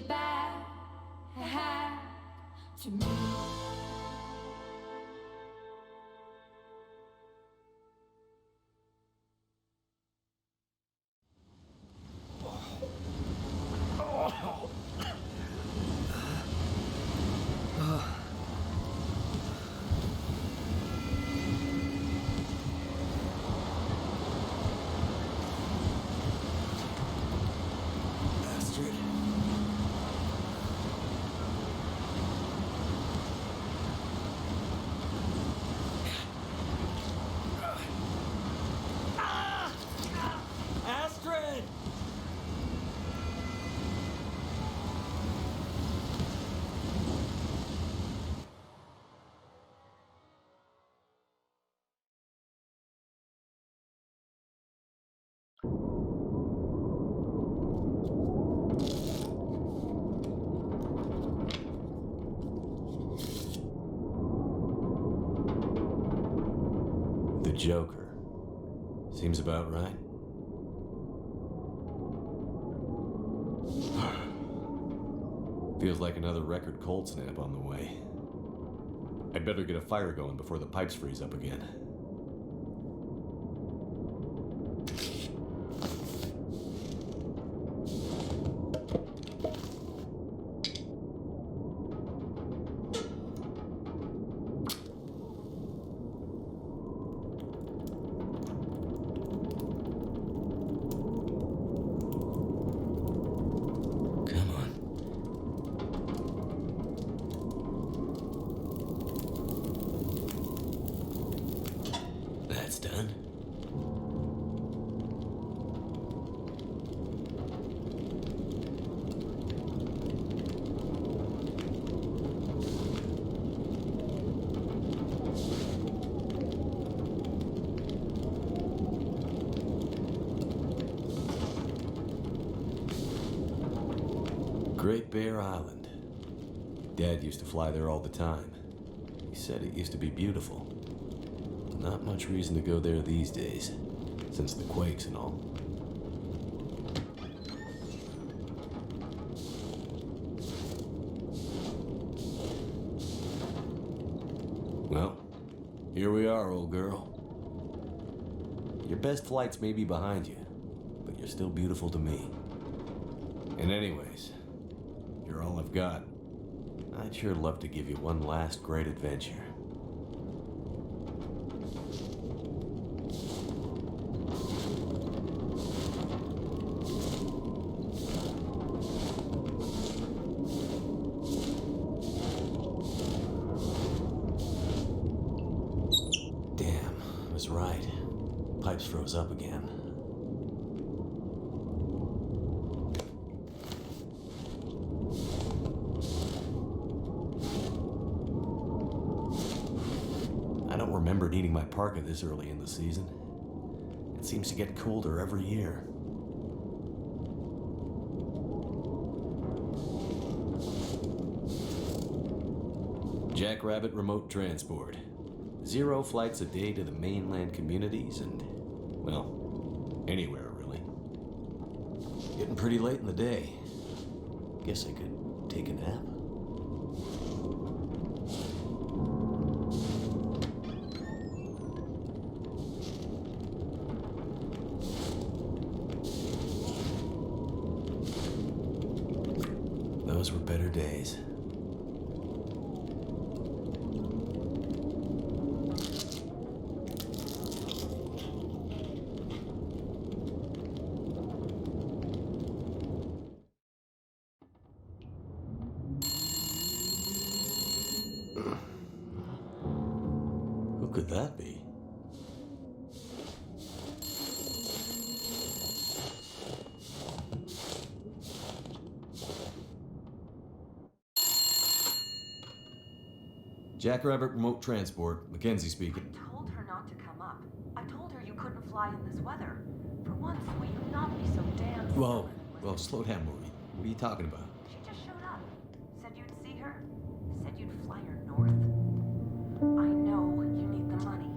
you back to me. The Joker. Seems about right. Feels like another record cold snap on the way. I'd better get a fire going before the pipes freeze up again. Done. Great Bear Island. Dad used to fly there all the time. He said it used to be beautiful. Not much reason to go there these days, since the quakes and all. Well, here we are, old girl. Your best flights may be behind you, but you're still beautiful to me. And anyways, you're all I've got. I'd sure love to give you one last great adventure. Right. Pipes froze up again. I don't remember needing my parka this early in the season. It seems to get colder every year. Jackrabbit Remote Transport. 0 flights a day to the mainland communities and, well, anywhere really. Getting pretty late in the day. Guess I could take a nap. Those were better days. Who could that be? Jackrabbit Remote Transport, Mackenzie speaking. I told her not to come up. I told her you couldn't fly in this weather. For once, will you not be so damn Whoa, slow down, Maureen. What are you talking about? She just showed up. Said you'd see her. Said you'd fly her north. I know you need the money.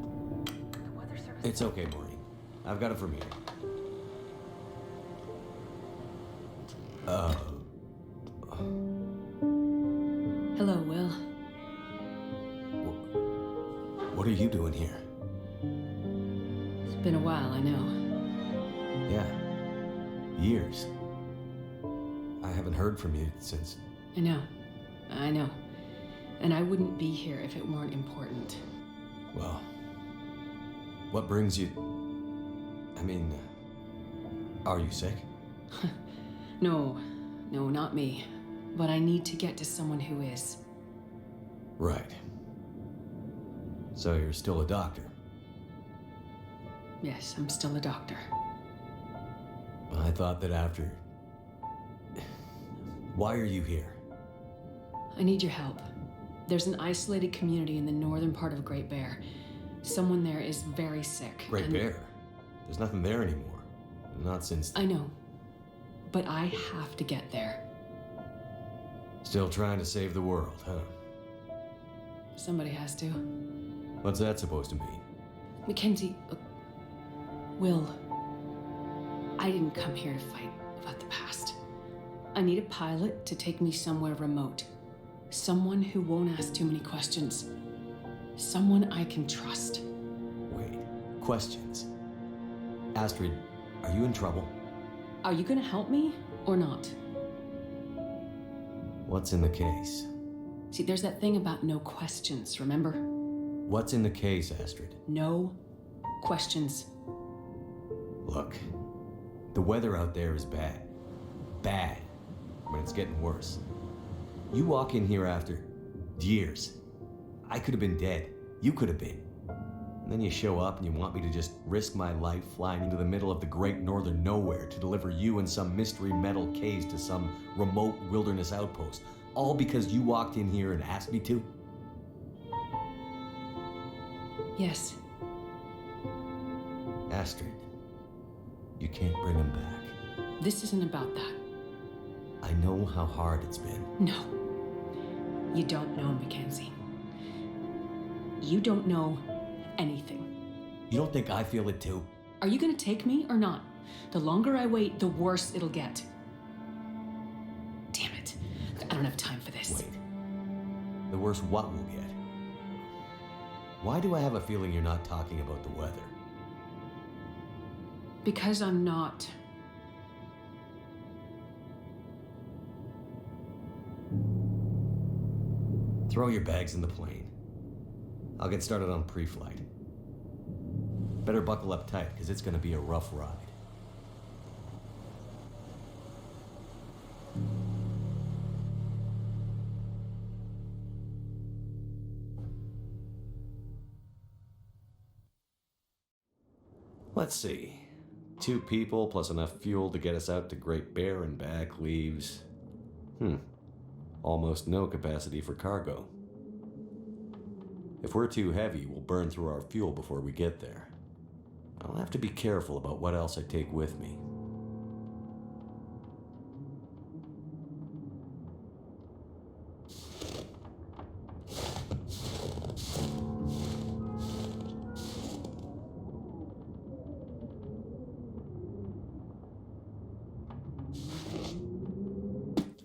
The weather service... It's okay, Maureen. I've got it from here. you doing here? It's been a while, I know. Yeah. Years. I haven't heard from you since... I know. And I wouldn't be here if it weren't important. Well... What brings you... I mean... Are you sick? No, not me. But I need to get to someone who is. Right. So you're still a doctor? Yes, I'm still a doctor. I thought that after... Why are you here? I need your help. There's an isolated community in the northern part of Great Bear. Someone there is very sick. Great Bear? There's nothing there anymore. Not since... I know. But I have to get there. Still trying to save the world, huh? Somebody has to. What's that supposed to mean? Mackenzie... Will... I didn't come here to fight about the past. I need a pilot to take me somewhere remote. Someone who won't ask too many questions. Someone I can trust. Wait, questions? Astrid, are you in trouble? Are you gonna help me, or not? What's in the case? See, there's that thing about no questions, remember? What's in the case, Astrid? No questions. Look, the weather out there is bad. Bad. But it's getting worse. You walk in here after years. I could have been dead. You could have been. And then you show up and you want me to just risk my life flying into the middle of the great northern nowhere to deliver you in some mystery metal case to some remote wilderness outpost. All because you walked in here and asked me to? Yes. Astrid, you can't bring him back. This isn't about that. I know how hard it's been. No. You don't know, Mackenzie. You don't know anything. You don't think I feel it too? Are you gonna take me or not? The longer I wait, the worse it'll get. Damn it. I don't have time for this. Wait. The worse what we'll get? Why do I have a feeling you're not talking about the weather? Because I'm not. Throw your bags in the plane. I'll get started on pre-flight. Better buckle up tight, because it's going to be a rough ride. Let's see. 2 people plus enough fuel to get us out to Great Bear and back leaves... almost no capacity for cargo. If we're too heavy, we'll burn through our fuel before we get there. I'll have to be careful about what else I take with me.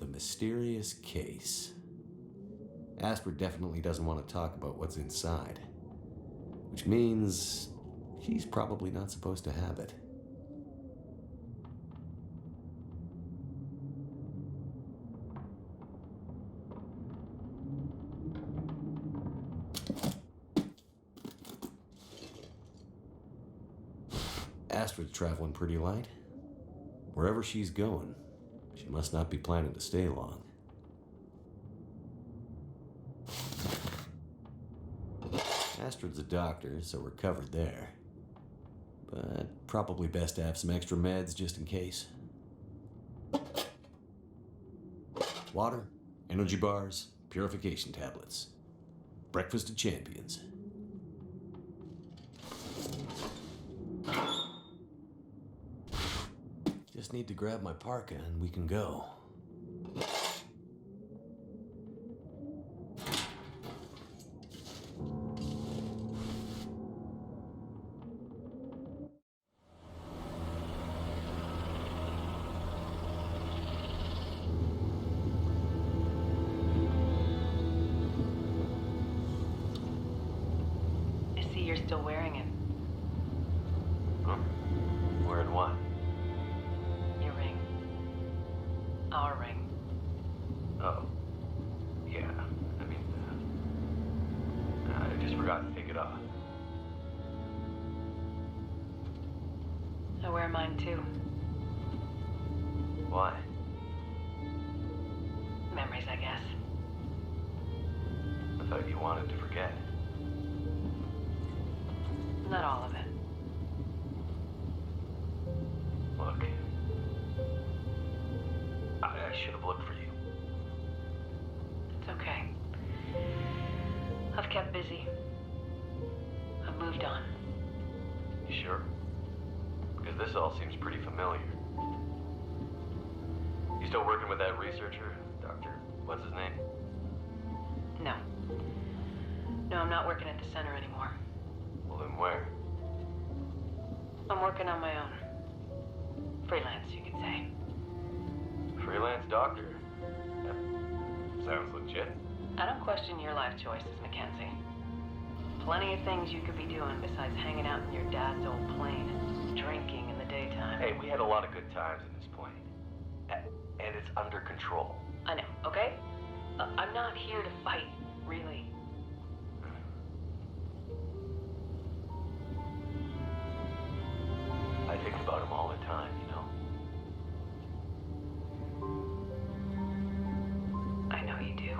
The mysterious case. Astrid definitely doesn't want to talk about what's inside. Which means she's probably not supposed to have it. Astrid's traveling pretty light. Wherever she's going, she must not be planning to stay long. Astrid's a doctor, so we're covered there. But probably best to have some extra meds just in case. Water, energy bars, purification tablets. Breakfast of champions. Just need to grab my parka and we can go. still wearing it. Huh? Wearing what? Your ring. Our ring. Oh. Yeah. I mean, I just forgot to take it off. I wear mine too. Why? Memories, I guess. I thought you wanted to forget. Not all of it. Look. I should have looked for you. It's okay. I've kept busy. I've moved on. You sure? Because this all seems pretty familiar. You still working with that researcher? Dr. What's his name? No. No, I'm not working at the center anymore. Well, then where? I'm working on my own. Freelance, you could say. Freelance doctor? That sounds legit. I don't question your life choices, Mackenzie. Plenty of things you could be doing besides hanging out in your dad's old plane and drinking in the daytime. Hey, we had a lot of good times in this plane. And it's under control. I know, okay? I'm not here to fight, really. I think about him all the time, you know? I know you do.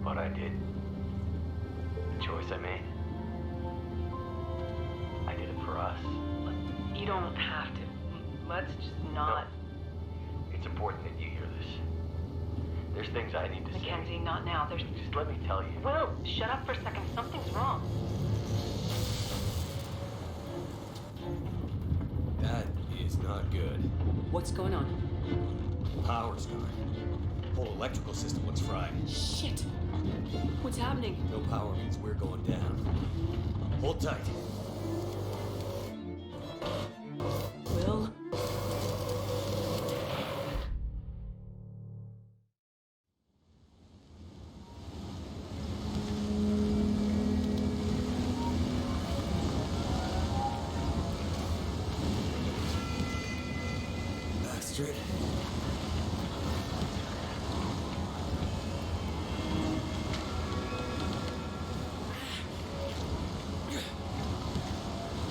What I did. The choice I made. I did it for us. You don't have to. Let's just not. No. It's important that you hear this. There's things I need to say. Mackenzie, not now. There's. Just let me tell you. Will, shut up for a second. Something's wrong. That is not good. What's going on? Power's gone. Whole electrical system looks fried. Shit. What's happening? No power means we're going down. Hold tight. Will? Astrid.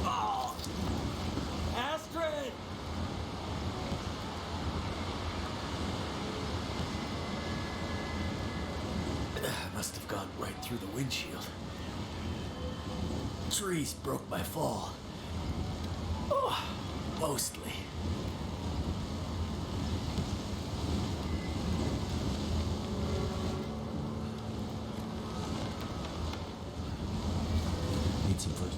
Oh! Astrid! Must have gone right through the windshield. Trees broke my fall. Oh, mostly. Need some first.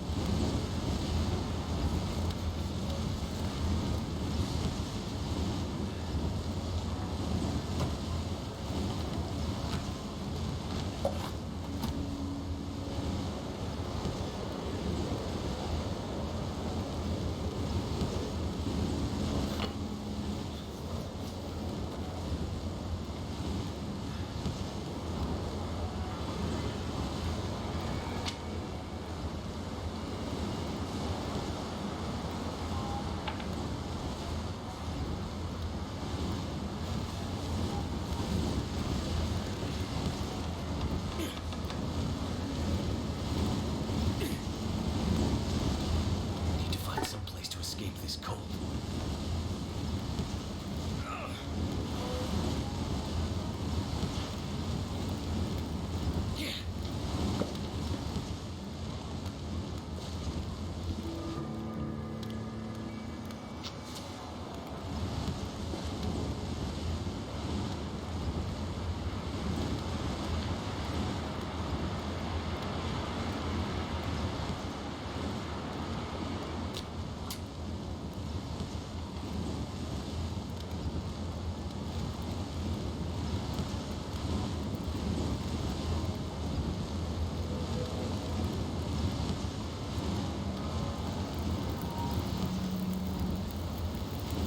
Need to find some place to escape this cold.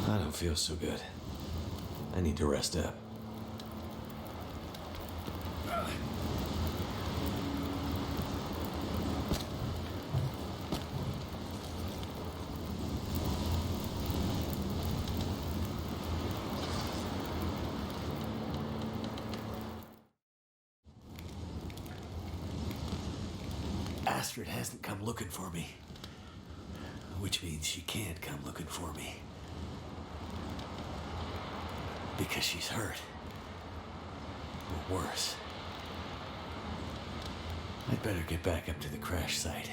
I don't feel so good. I need to rest up. Astrid hasn't come looking for me. Which means she can't come looking for me. Because she's hurt. Or worse. I'd better get back up to the crash site.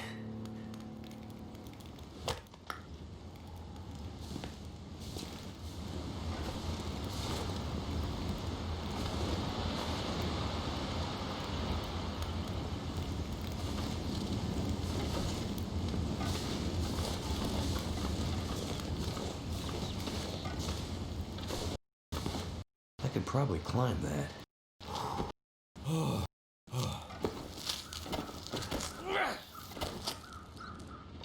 I could probably climb that.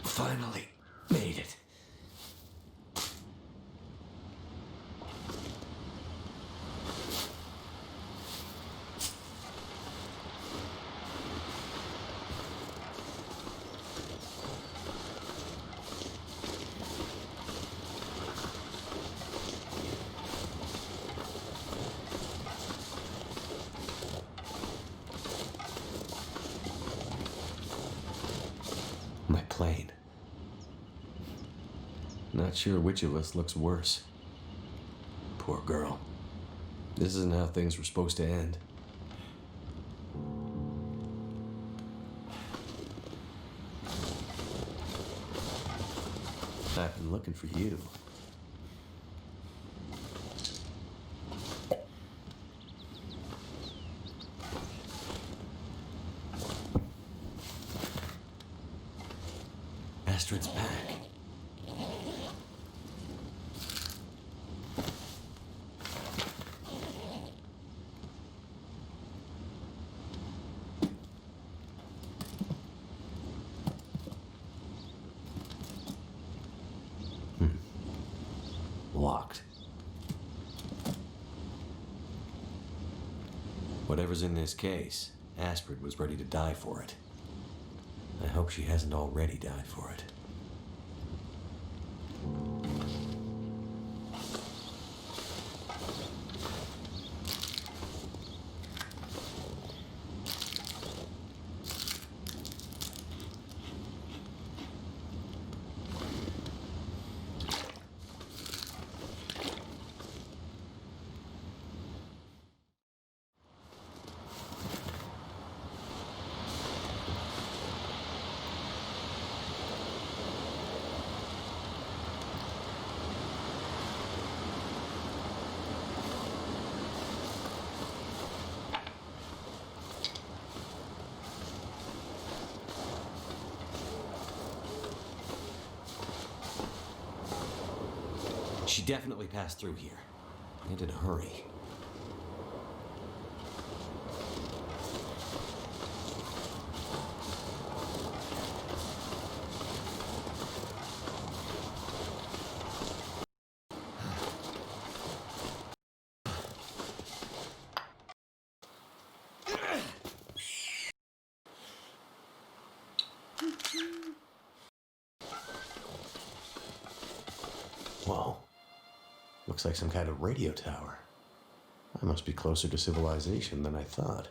Finally made it. My plane. Not sure which of us looks worse. Poor girl. This isn't how things were supposed to end. I've been looking for you. Astrid's back. Locked. Whatever's in this case, Astrid was ready to die for it. I hope she hasn't already died for it. She definitely passed through here. And in a hurry. Whoa. Looks like some kind of radio tower. I must be closer to civilization than I thought.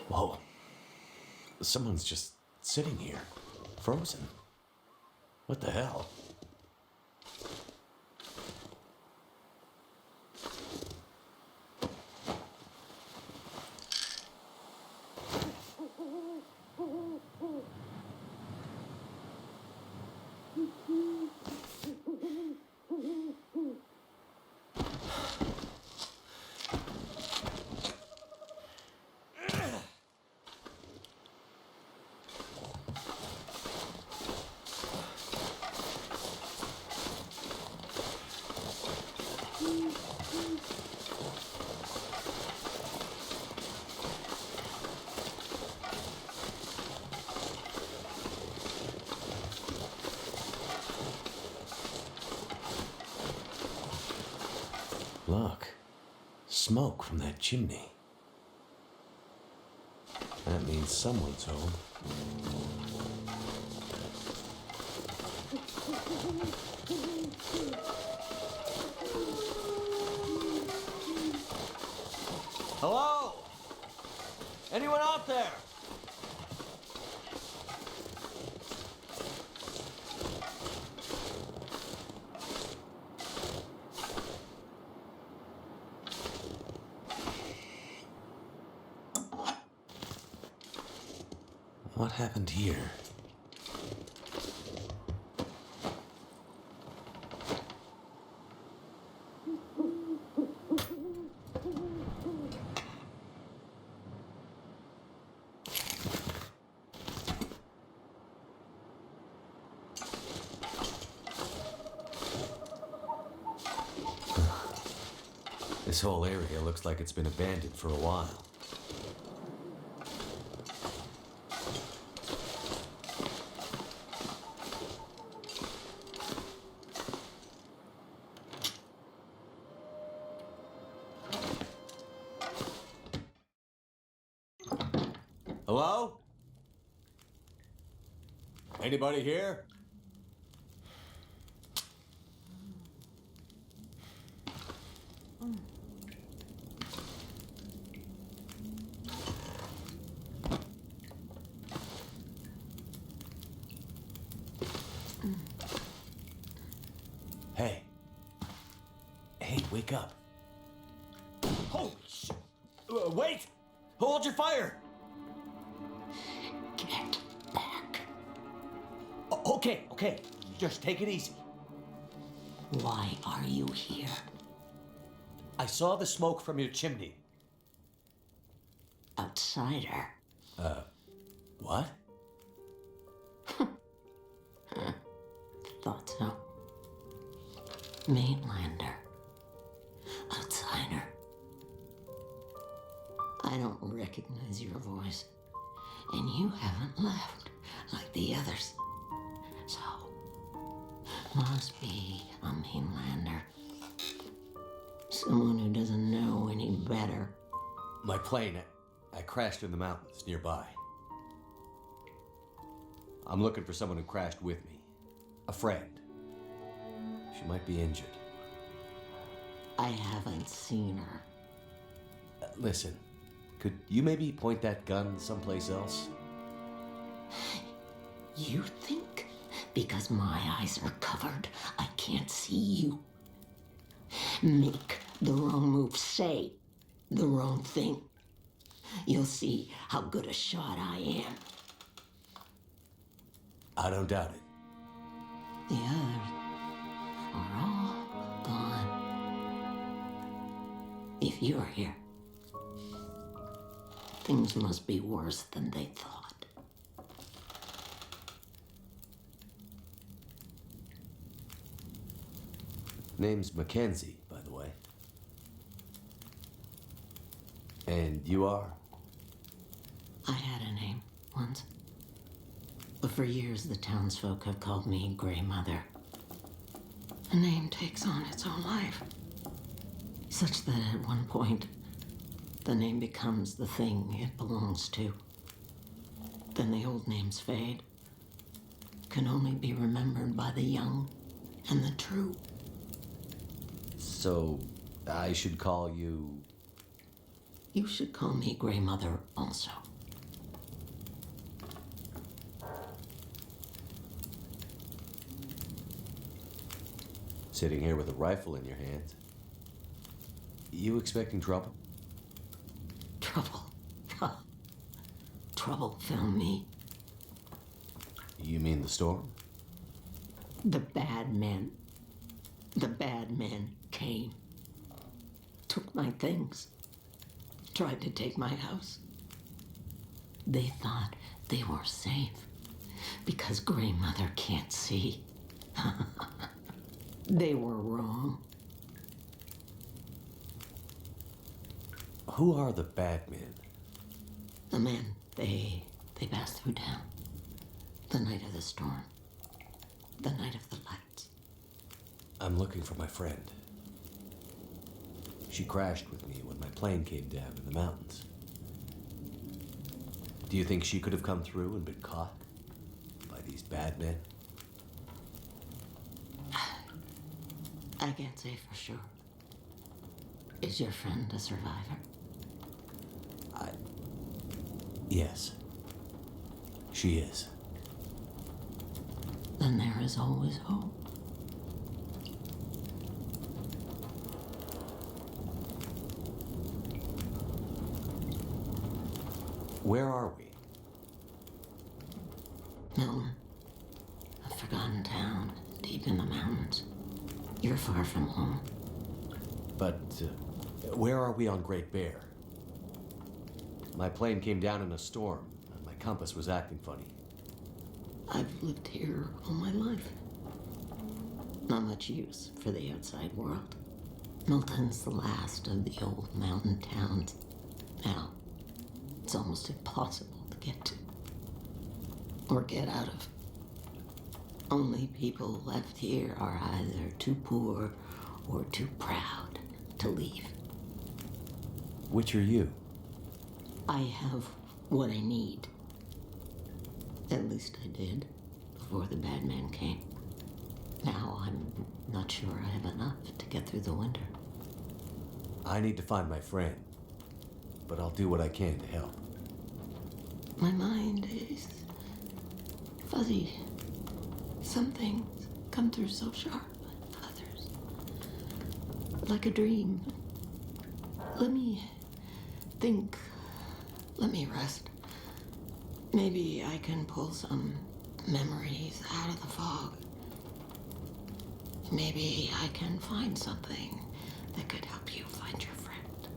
Whoa. Someone's just sitting here, frozen. What the hell? Look. Smoke from that chimney. That means someone's home. Hello? Anyone out there? What happened here? This whole area looks like it's been abandoned for a while. Hello? Anybody here? Hey. Hey, wake up. Holy shit! Wait! Hold your fire! Get back. Okay. Just take it easy. Why are you here? I saw the smoke from your chimney. Outsider. What? Thought so. Mainlander. Outsider. I don't recognize your voice. And you haven't left like the others. So, must be a mainlander. Someone who doesn't know any better. My plane, I crashed in the mountains nearby. I'm looking for someone who crashed with me. A friend. She might be injured. I haven't seen her. Listen, could you maybe point that gun someplace else? You think because my eyes are covered, I can't see you? Make the wrong move, say the wrong thing. You'll see how good a shot I am. I don't doubt it. The others are all gone. If you're here, things must be worse than they thought. Name's Mackenzie, by the way. And you are? I had a name once. But for years, the townsfolk have called me Grey Mother. A name takes on its own life. Such that at one point, the name becomes the thing it belongs to. Then the old names fade. Can only be remembered by the young and the true. So, I should call you... You should call me Grey Mother also. Sitting here with a rifle in your hands. You expecting trouble? Trouble. Trouble found me. You mean the storm? The bad men. The bad men came. Took my things. Tried to take my house. They thought they were safe because Grey Mother can't see. They were wrong. Who are the bad men? The men, they passed through town. The night of the storm. The night of the lights. I'm looking for my friend. She crashed with me when my plane came down in the mountains. Do you think she could have come through and been caught by these bad men? I can't say for sure. Is your friend a survivor? Yes. She is. Then there is always hope. Where are we? Milton, a forgotten town deep in the mountains. You're far from home. But where are we on Great Bear? My plane came down in a storm, and my compass was acting funny. I've lived here all my life. Not much use for the outside world. Milton's the last of the old mountain towns. Now, it's almost impossible to get to. Or get out of. Only people left here are either too poor or too proud to leave. Which are you? I have what I need. At least I did, before the bad man came. Now I'm not sure I have enough to get through the winter. I need to find my friend, but I'll do what I can to help. My mind is fuzzy. Some things come through so sharp, others like a dream. Let me think. Let me rest. Maybe I can pull some memories out of the fog. Maybe I can find something that could help you find your friend.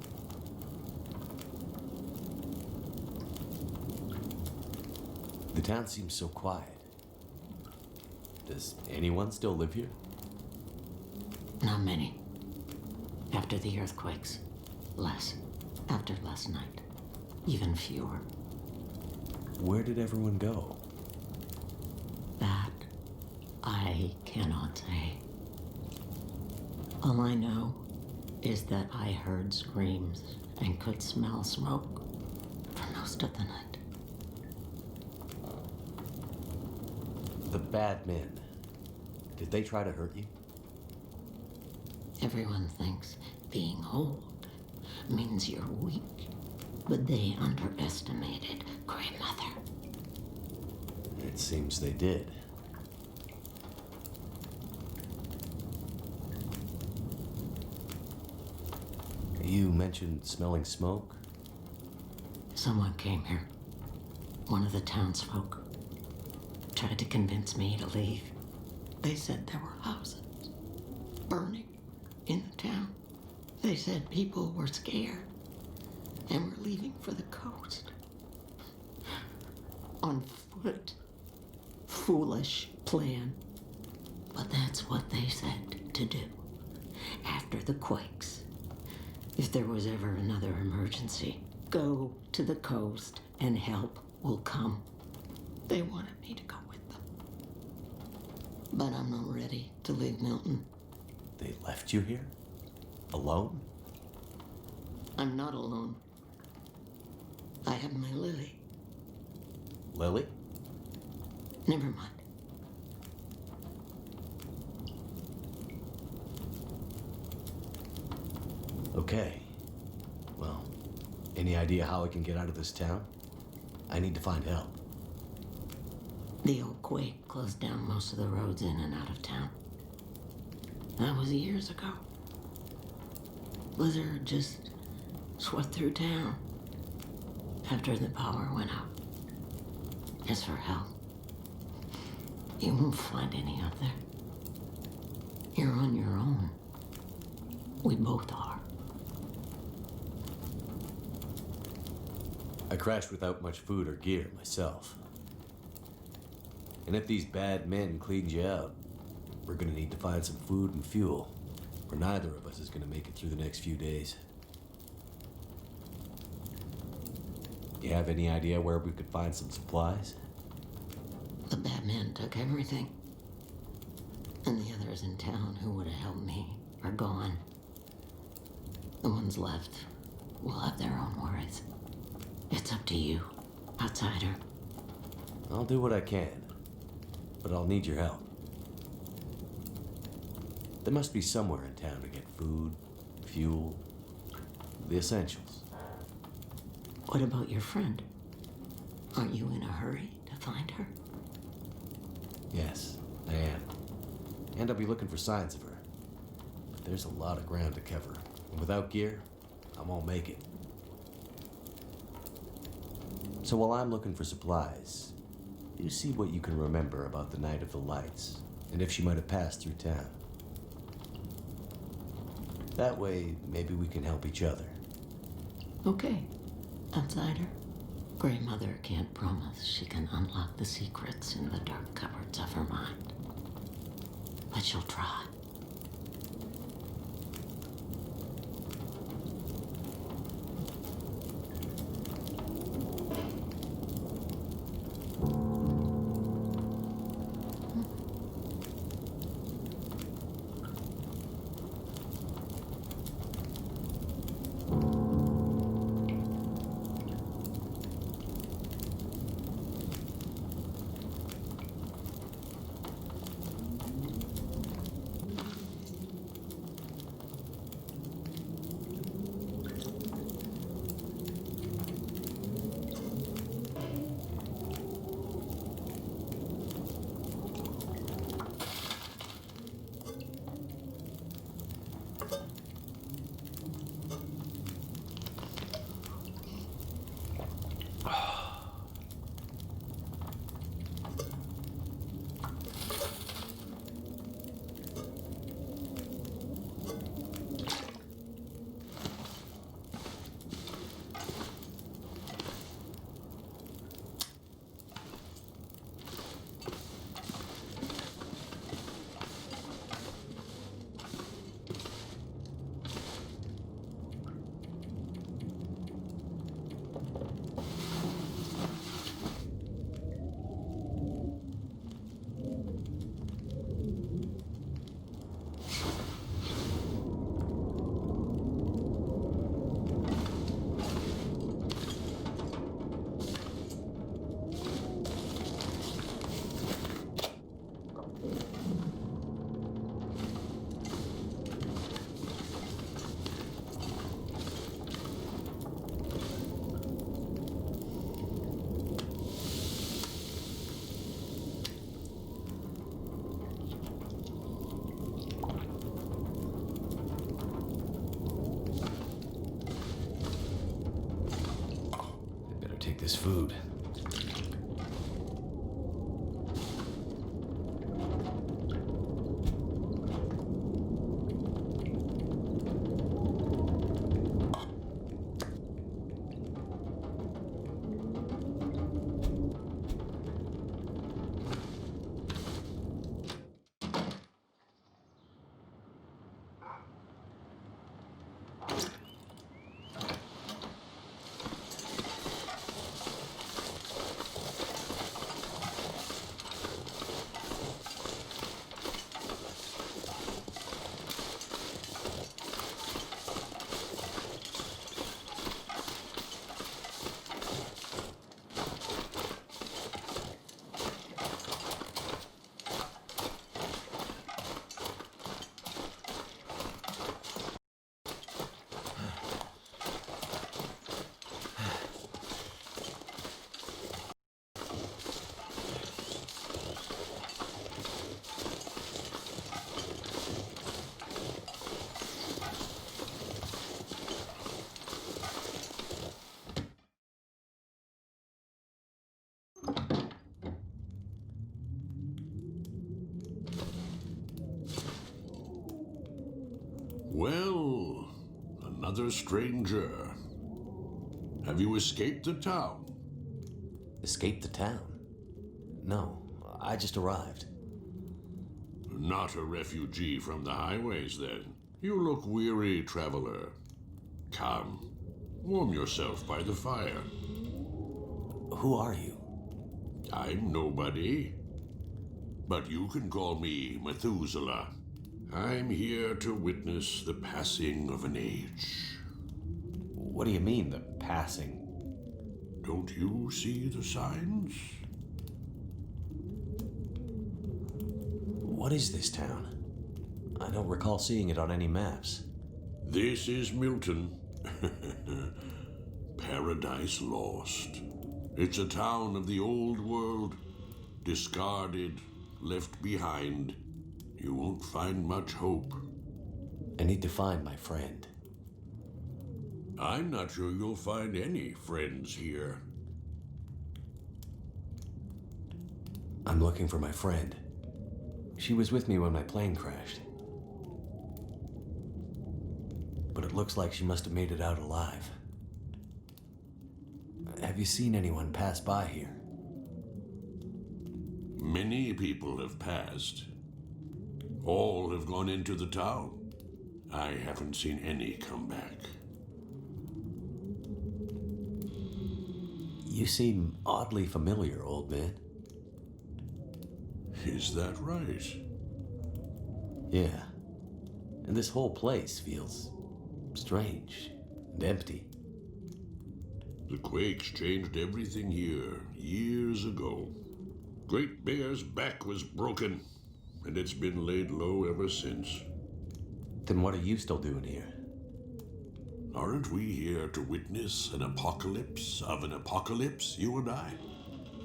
The town seems so quiet. Does anyone still live here? Not many. After the earthquakes, less. After last night, even fewer. Where did everyone go? That I cannot say. All I know is that I heard screams and could smell smoke for most of the night. The bad men. Did they try to hurt you? Everyone thinks being old means you're weak, but they underestimated Grandmother. It seems they did. You mentioned smelling smoke? Someone came here. One of the townsfolk. Tried to convince me to leave. They said there were houses burning in the town. They said people were scared and were leaving for the coast. On foot. Foolish plan. But that's what they said to do. After the quakes. If there was ever another emergency, go to the coast and help will come. They wanted me to go with them. But I'm not ready to leave Milton. They left you here? Alone? I'm not alone. I have my Lily. Lily? Never mind. Okay. Well, any idea how I can get out of this town? I need to find help. The old quake closed down most of the roads in and out of town. That was years ago. Blizzard just swept through town after the power went out. As for help, you won't find any out there. You're on your own. We both are. I crashed without much food or gear myself. And if these bad men cleaned you out, we're gonna need to find some food and fuel, or neither of us is gonna make it through the next few days. You have any idea where we could find some supplies? The bad men took everything. And the others in town who would have helped me are gone. The ones left will have their own worries. It's up to you, outsider. I'll do what I can, but I'll need your help. There must be somewhere in town to get food, fuel, the essentials. What about your friend? Aren't you in a hurry to find her? Yes, I am. And I'll be looking for signs of her. But there's a lot of ground to cover, and without gear, I won't make it. So while I'm looking for supplies, you see what you can remember about the Night of the Lights, and if she might have passed through town. That way, maybe we can help each other. Okay, outsider. Grey Mother can't promise she can unlock the secrets in the dark cupboards of her mind. But she'll try. Take this food. Well, another stranger. Have you escaped the town? Escape the town? No, I just arrived. Not a refugee from the highways, then. You look weary, traveler. Come, warm yourself by the fire. Who are you? I'm nobody. But you can call me Methuselah. I'm here to witness the passing of an age. What do you mean, the passing? Don't you see the signs? What is this town? I don't recall seeing it on any maps. This is Milton. Paradise Lost. It's a town of the old world, discarded, left behind. You won't find much hope. I need to find my friend. I'm not sure you'll find any friends here. I'm looking for my friend. She was with me when my plane crashed. But it looks like she must have made it out alive. Have you seen anyone pass by here? Many people have passed. All have gone into the town. I haven't seen any come back. You seem oddly familiar, old man. Is that right? Yeah. And this whole place feels strange and empty. The quakes changed everything here years ago. Great Bear's back was broken, and it's been laid low ever since. Then what are you still doing here? Aren't we here to witness an apocalypse of an apocalypse, you and I?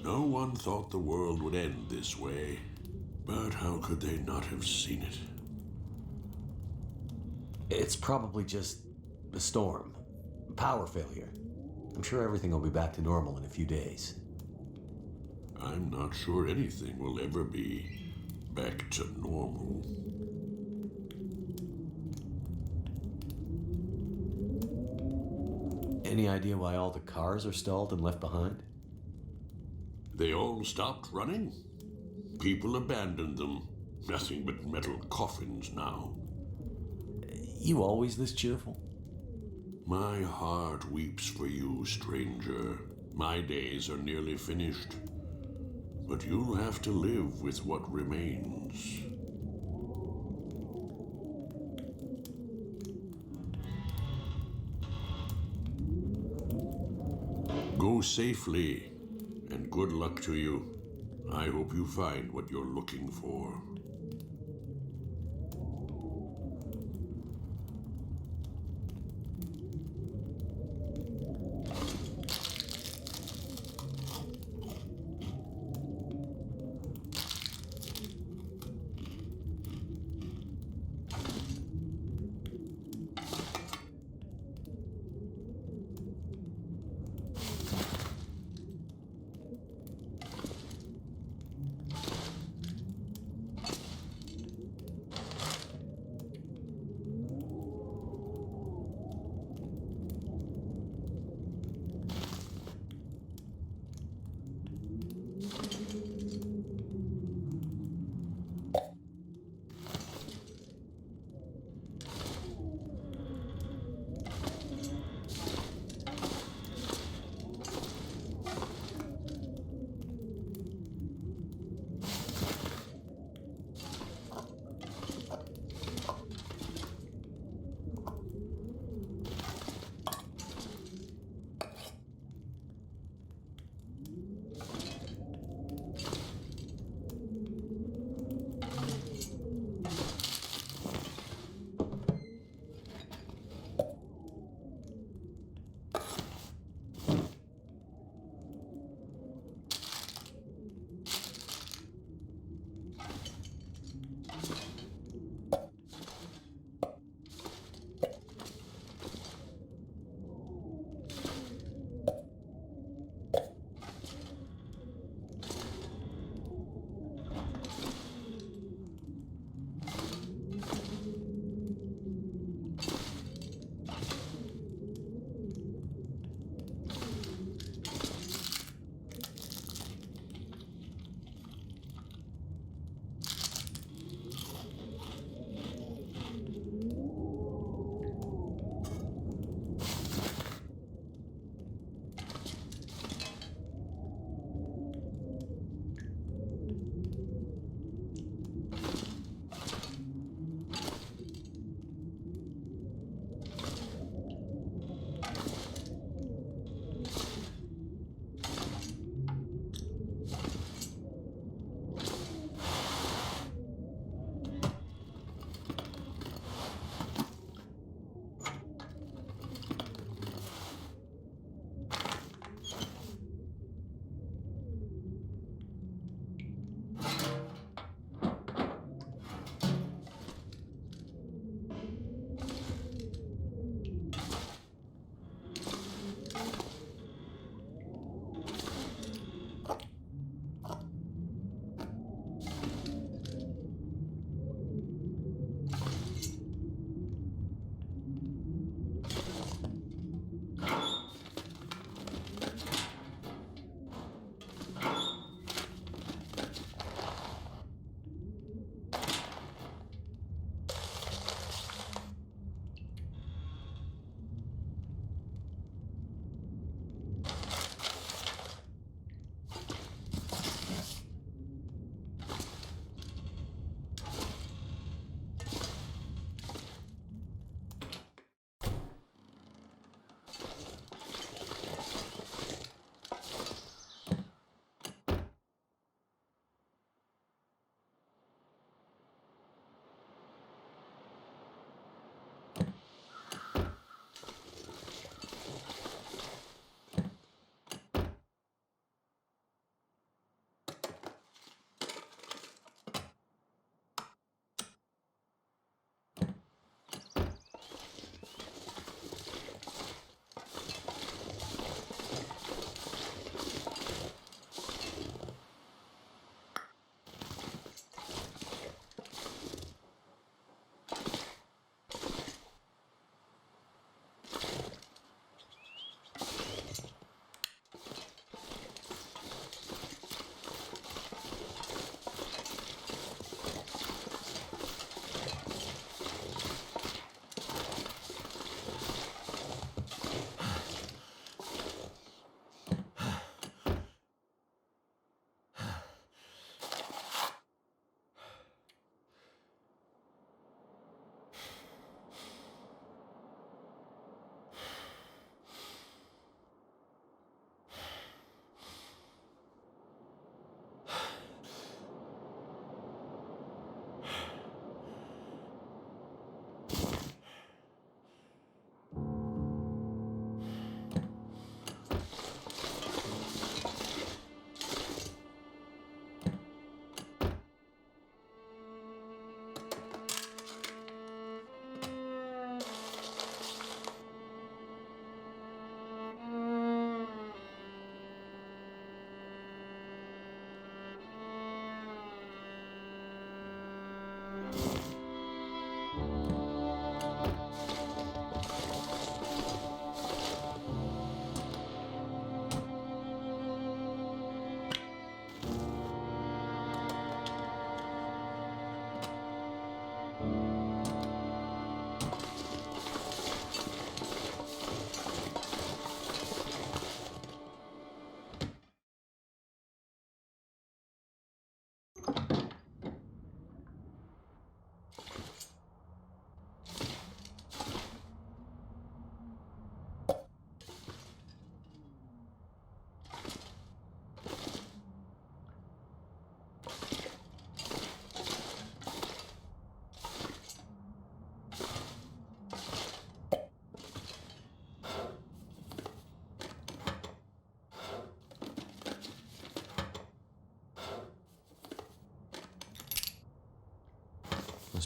No one thought the world would end this way, but how could they not have seen it? It's probably just a storm. Power failure. I'm sure everything will be back to normal in a few days. I'm not sure anything will ever be back to normal. Any idea why all the cars are stalled and left behind? They all stopped running. People abandoned them. Nothing but metal coffins now. You always this cheerful? My heart weeps for you, stranger. My days are nearly finished. But you'll have to live with what remains. Go safely, and good luck to you. I hope you find what you're looking for.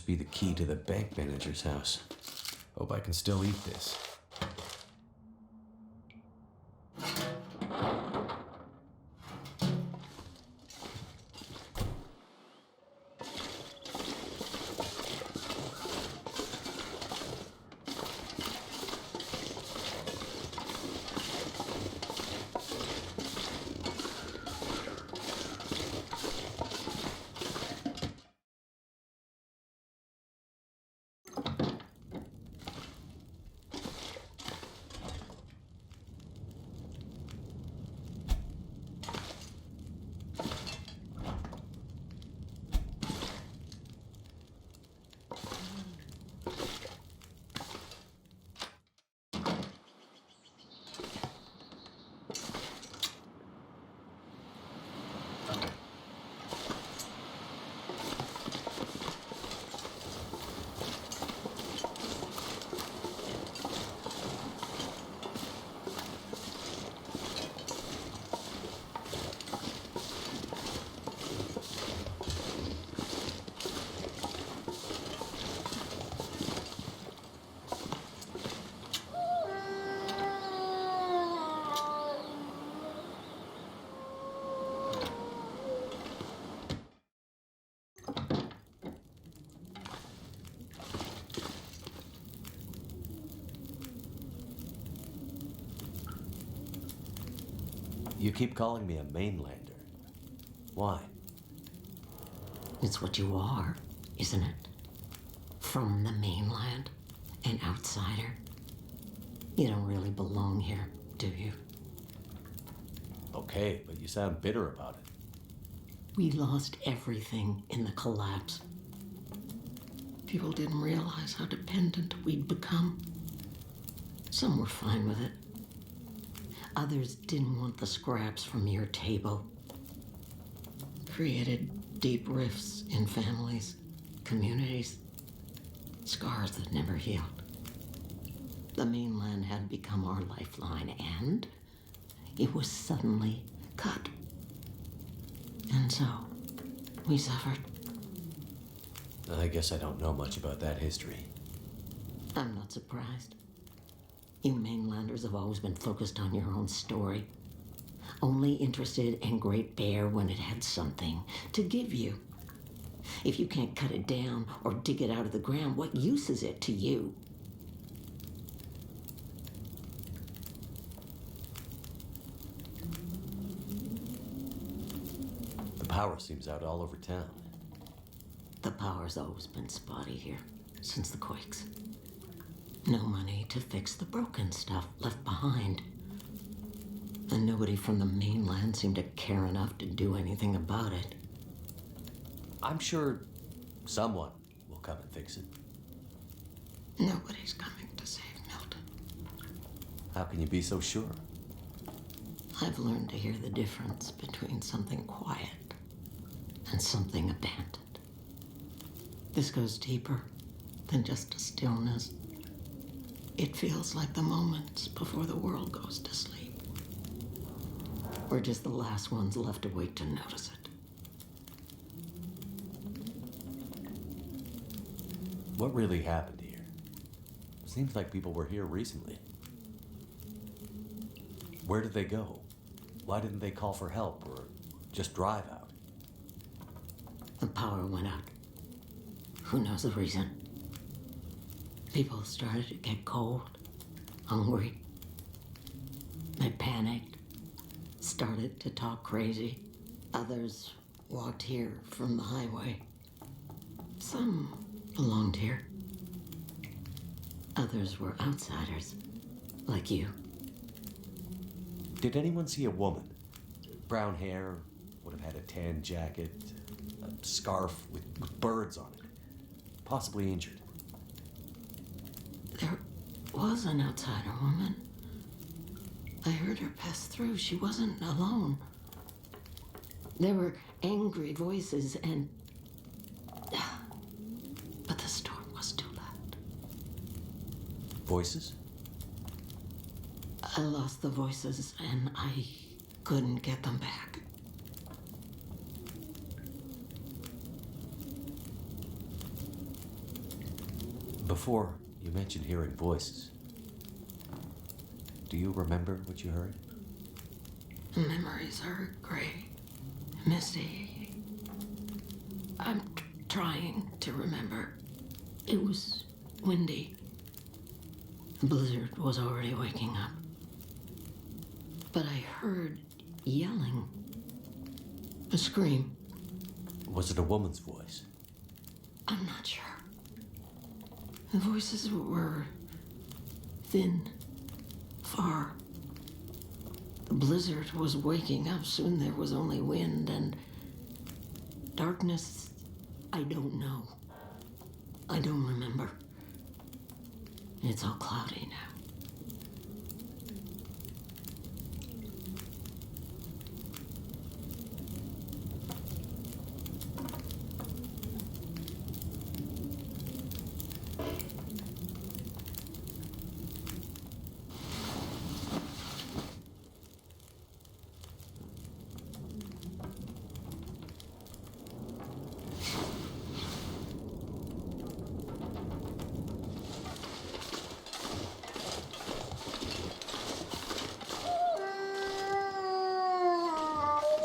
must be the key to the bank manager's house. Hope I can still eat this. You keep calling me a mainlander. Why? It's what you are, isn't it? From the mainland, an outsider. You don't really belong here, do you? Okay, but you sound bitter about it. We lost everything in the collapse. People didn't realize how dependent we'd become. Some were fine with it. Others didn't want the scraps from your table. Created deep rifts in families, communities, scars that never healed. The mainland had become our lifeline, and it was suddenly cut. And so, we suffered. I guess I don't know much about that history. I'm not surprised. You mainlanders have always been focused on your own story. Only interested in Great Bear when it had something to give you. If you can't cut it down or dig it out of the ground, what use is it to you? The power seems out all over town. The power's always been spotty here, since the quakes. No money to fix the broken stuff left behind. And nobody from the mainland seemed to care enough to do anything about it. I'm sure someone will come and fix it. Nobody's coming to save Milton. How can you be so sure? I've learned to hear the difference between something quiet and something abandoned. This goes deeper than just a stillness. It feels like the moments before the world goes to sleep. We're just the last ones left awake to notice it. What really happened here? Seems like people were here recently. Where did they go? Why didn't they call for help or just drive out? The power went out. Who knows the reason? People started to get cold, hungry. They panicked, started to talk crazy. Others walked here from the highway. Some belonged here. Others were outsiders, like you. Did anyone see a woman? Brown hair, would have had a tan jacket, a scarf with birds on it. Possibly injured. There was an outsider woman. I heard her pass through. She wasn't alone. There were angry voices and... But the storm was too loud. Voices? I lost the voices and I couldn't get them back. before, you mentioned hearing voices. Do you remember what you heard? Memories are gray, misty. I'm trying to remember. It was windy. The blizzard was already waking up. But I heard yelling. A scream. Was it a woman's voice? I'm not sure. The voices were thin, far. The blizzard was waking up. Soon there was only wind and darkness. I don't know. I don't remember. It's all cloudy now.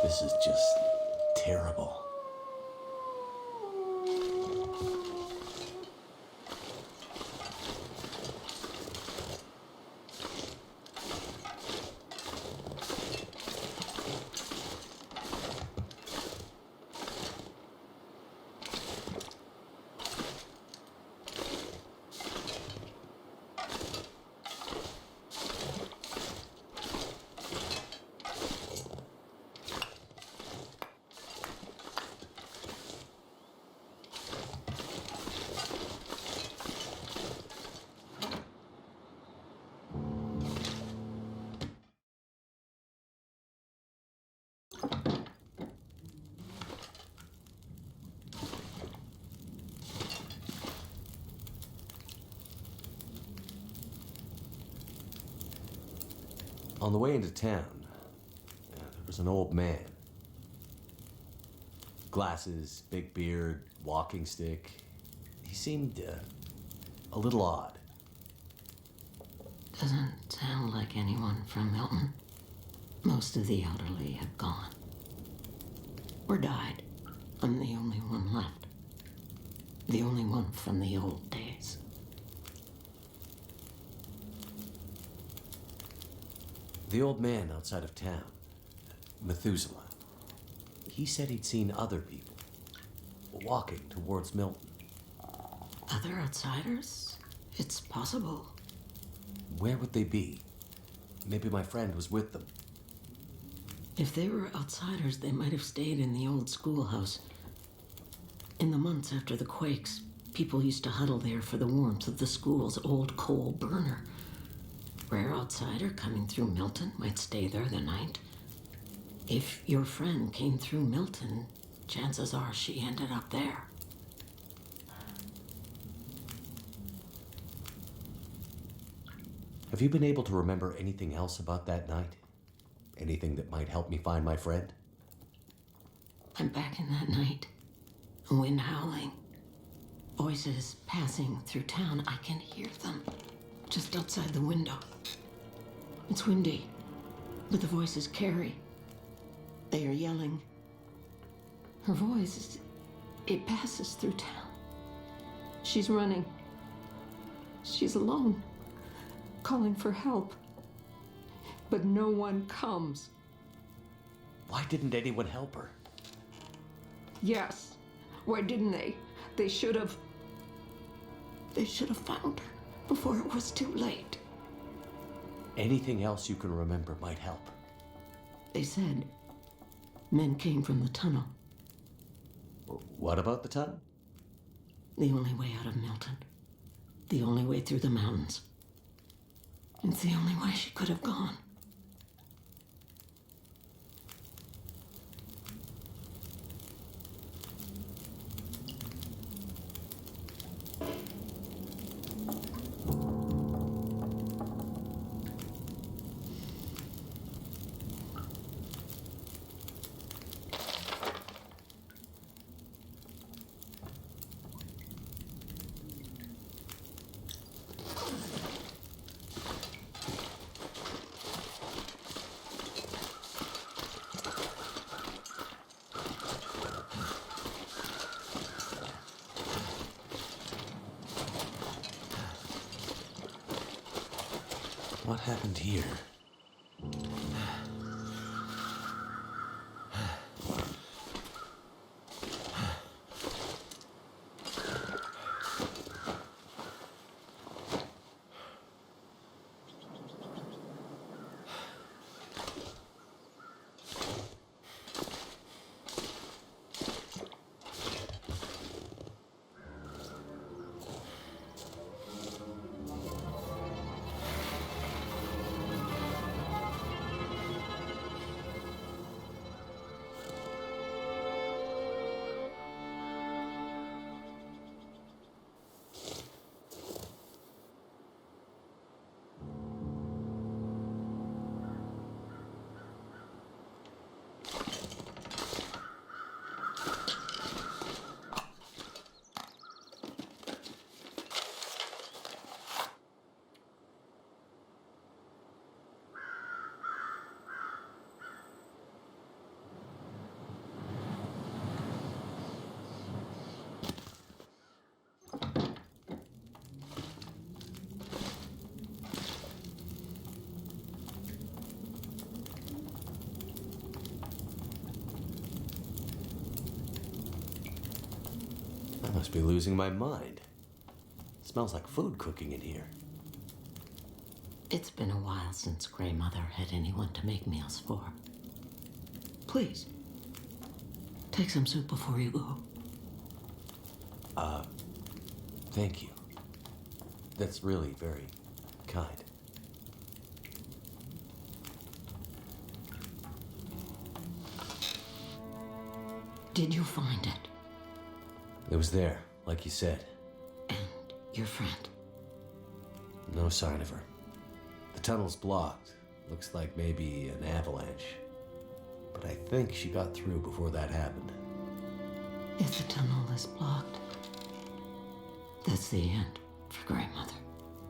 This is just terrible. On the way into town, there was an old man. Glasses, big beard, walking stick. He seemed a little odd. Doesn't sound like anyone from Milton. Most of the elderly have gone. Or died. I'm the only one left. The only one from the old days. The old man outside of town, Methuselah, he said he'd seen other people walking towards Milton. Other outsiders? It's possible. Where would they be? Maybe my friend was with them. If they were outsiders, they might have stayed in the old schoolhouse. In the months after the quakes, people used to huddle there for the warmth of the school's old coal burner. Rare outsider coming through Milton might stay there the night. If your friend came through Milton, chances are she ended up there. Have you been able to remember anything else about that night? Anything that might help me find my friend? I'm back in that night. Wind howling. Voices passing through town. I can hear them just outside the window. It's windy, but the voices carry. They are yelling. Her voice, it passes through town. She's running. She's alone, calling for help. But no one comes. Why didn't anyone help her? Yes. Why didn't they? They should have found her before it was too late. Anything else you can remember might help. They said men came from the tunnel. What about the tunnel? The only way out of Milton. The only way through the mountains. It's the only way she could have gone. happened here? I must be losing my mind. It smells like food cooking in here. It's been a while since Grey Mother had anyone to make meals for. Please, take some soup before you go. Thank you. That's really very kind. Did you find it? It was there, like you said. And your friend? No sign of her. The tunnel's blocked. Looks like maybe an avalanche. But I think she got through before that happened. If the tunnel is blocked, that's the end for Grey Mother.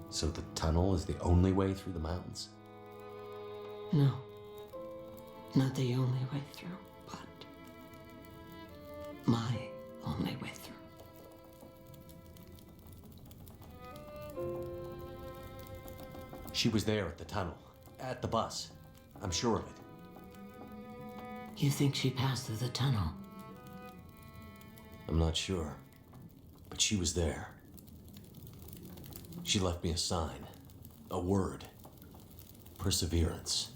So the tunnel is the only way through the mountains? No, not the only way through, but my only way through. She was there at the tunnel, at the bus. I'm sure of it. You think she passed through the tunnel? I'm not sure, but she was there. She left me a sign, a word. Perseverance.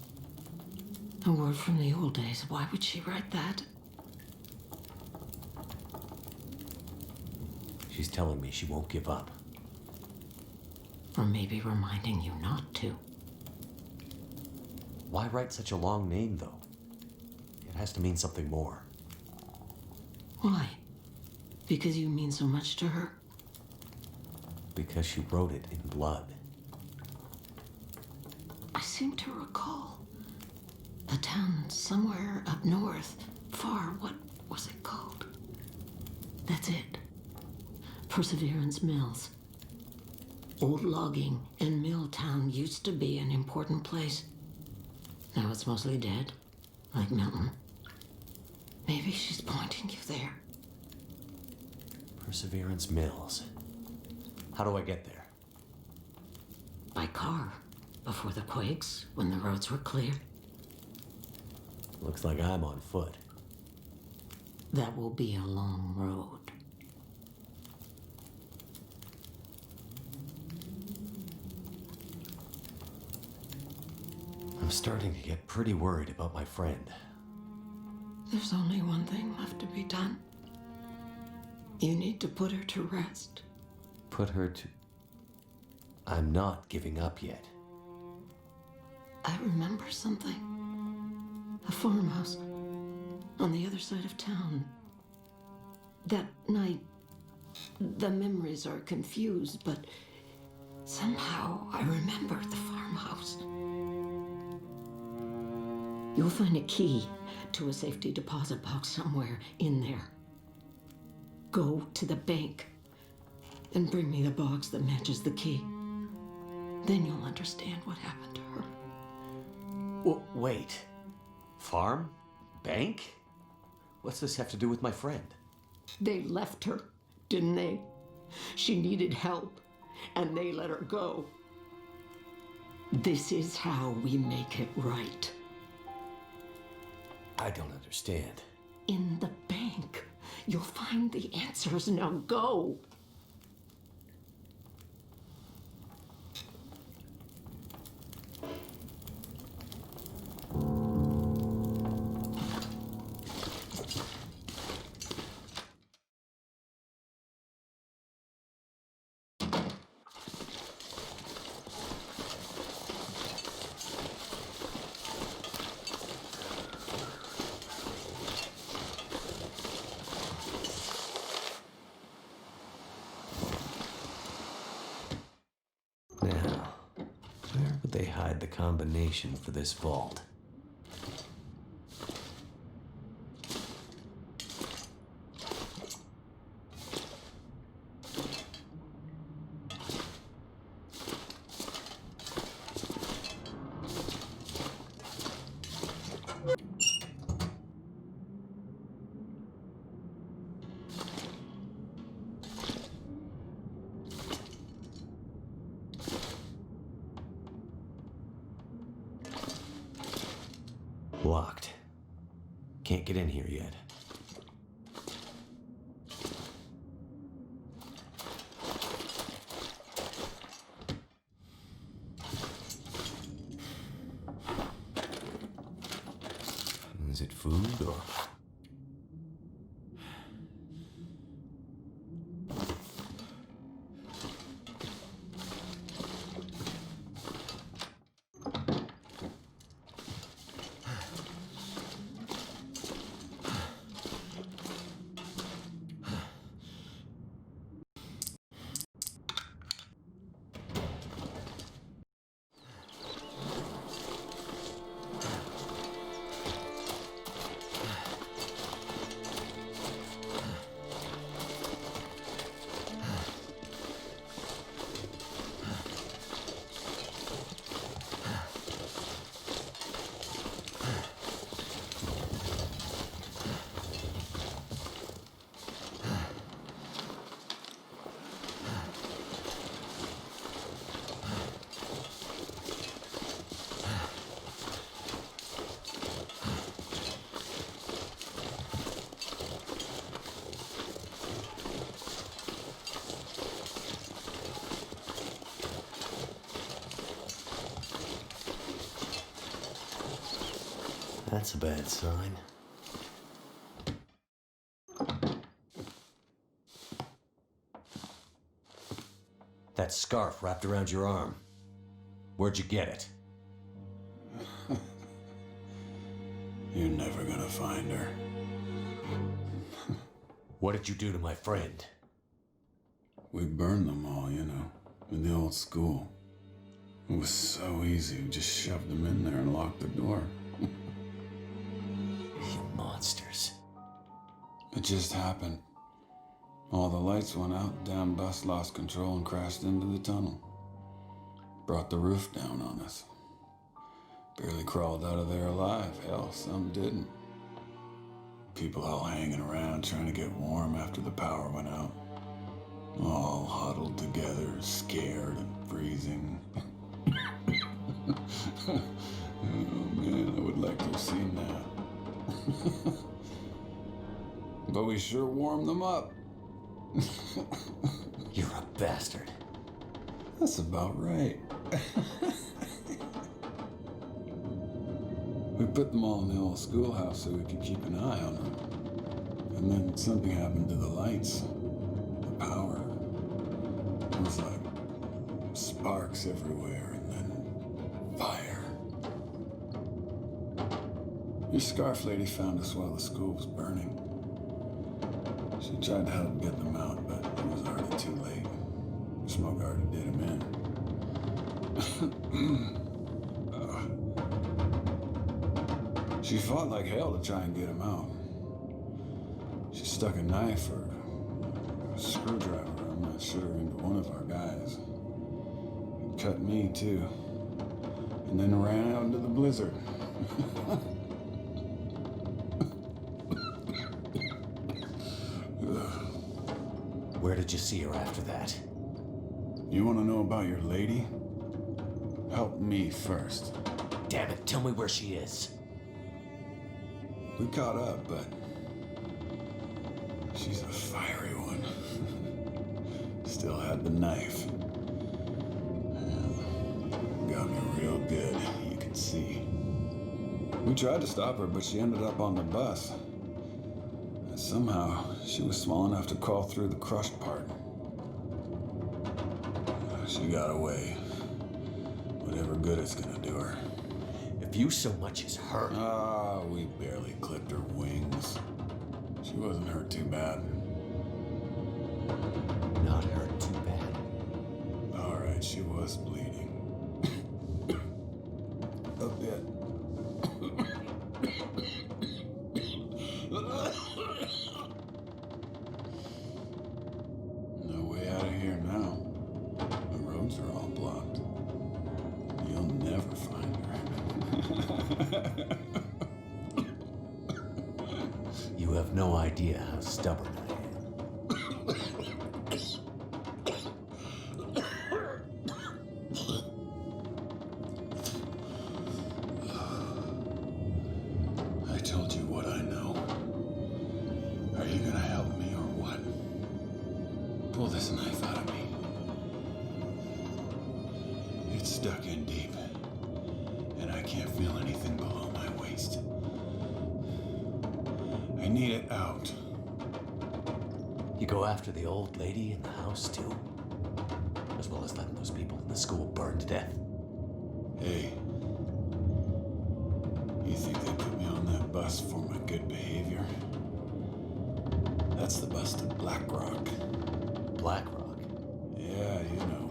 A word from the old days. Why would she write that? She's telling me she won't give up. Or maybe reminding you not to. Why write such a long name, though? It has to mean something more. Why? Because you mean so much to her? Because she wrote it in blood. I seem to recall a town somewhere up north, far. What was it called? That's it. Perseverance Mills. Old logging and mill town used to be an important place. Now it's mostly dead, like Milton. Maybe she's pointing you there. Perseverance Mills. How do I get there? By car, before the quakes, when the roads were clear. Looks like I'm on foot. That will be a long road. I'm starting to get pretty worried about my friend. There's only one thing left to be done. You need to put her to rest. Put her to... I'm not giving up yet. I remember something. A farmhouse on the other side of town. That night, the memories are confused, but somehow I remember the farmhouse. You'll find a key to a safety deposit box somewhere in there. Go to the bank and bring me the box that matches the key. Then you'll understand what happened to her. Wait. Farm? Bank? What's this have to do with my friend? They left her, didn't they? She needed help, and they let her go. This is how we make it right. I don't understand. In the bank. You'll find the answers. Now go. Now, where would they hide the combination for this vault? Locked. Can't get in here yet. Is it food or... That's a bad sign. That scarf wrapped around your arm. Where'd you get it? You're never gonna find her. What did you do to my friend? We burned them all, you know, in the old school. It was so easy. We just shoved them in there and locked the door. You monsters. It just happened. All the lights went out, damn bus lost control and crashed into the tunnel. Brought the roof down on us. Barely crawled out of there alive. Hell, some didn't. People all hanging around trying to get warm after the power went out. All huddled together, scared and freezing. Oh man, I would like to have seen that. But we sure warmed them up. You're a bastard. That's about right. We put them all in the old schoolhouse so we could keep an eye on them. And then something happened to the lights. The power. It was like sparks everywhere and then fire. Your scarf lady found us while the school was burning. She tried to help get them out, but it was already too late. The smoke already did them in. She fought like hell to try and get him out. She stuck a knife or a screwdriver, I'm not sure, into one of our guys. It cut me too. And then ran out into the blizzard. Where did you see her after that? You want to know about your lady? help me first. Damn it, tell me where she is. We caught up, but she's a fiery one. Still had the knife. Got me real good, you can see. We tried to stop her, but she ended up on the bus. And somehow, she was small enough to crawl through the crushed part. She got away. Whatever good it's gonna do her. If you so much as hurt. We barely clipped her wings. She wasn't hurt too bad. Not hurt too bad. All right, she was bleeding. A bit. No way out of here now. The roads are all blocked. You'll never find her. You have no idea how stubborn I am. I told you what I know. Are you gonna help me or what? Pull this knife out of me. It's stuck in deep, and I can't feel anything below my waist. I need it out. You go after the old lady in the house too? As well as letting those people in the school burn to death. Hey, you think they put me on that bus for my good behavior? That's the bus to Black Rock. Black Rock? Yeah, you know.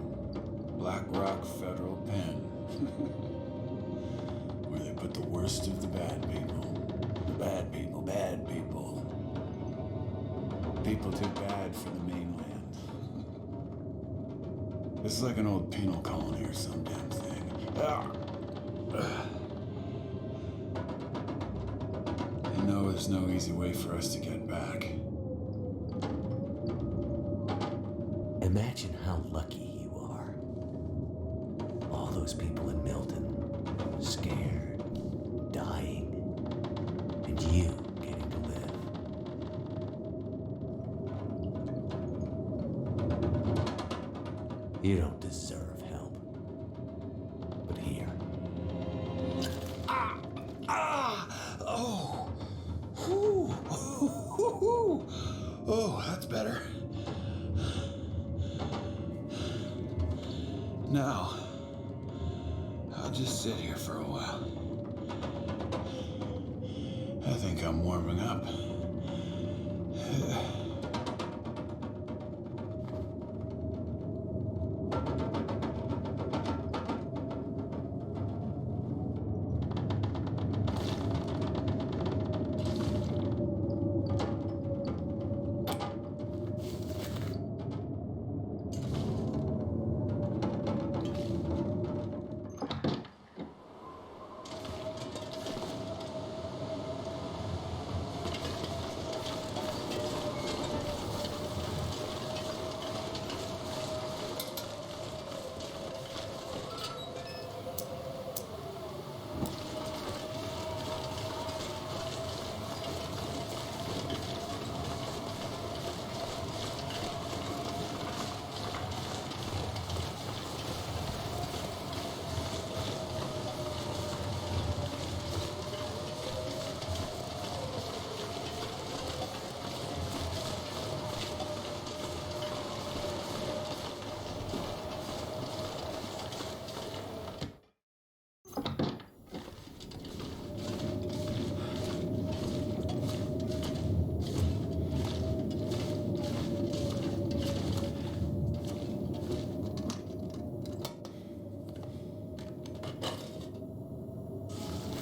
Black Rock Federal Pen. Where they put the worst of the bad people. The bad people, bad people. People too bad for the mainland. This is like an old penal colony or some damn thing. I know there's no easy way for us to get back. Imagine how lucky you are. All those people in Milton, scared, dying, and you getting to live. You don't deserve help. But here. Oh! Whew. Oh, that's better. Now, I'll just sit here for a while. I think I'm warming up.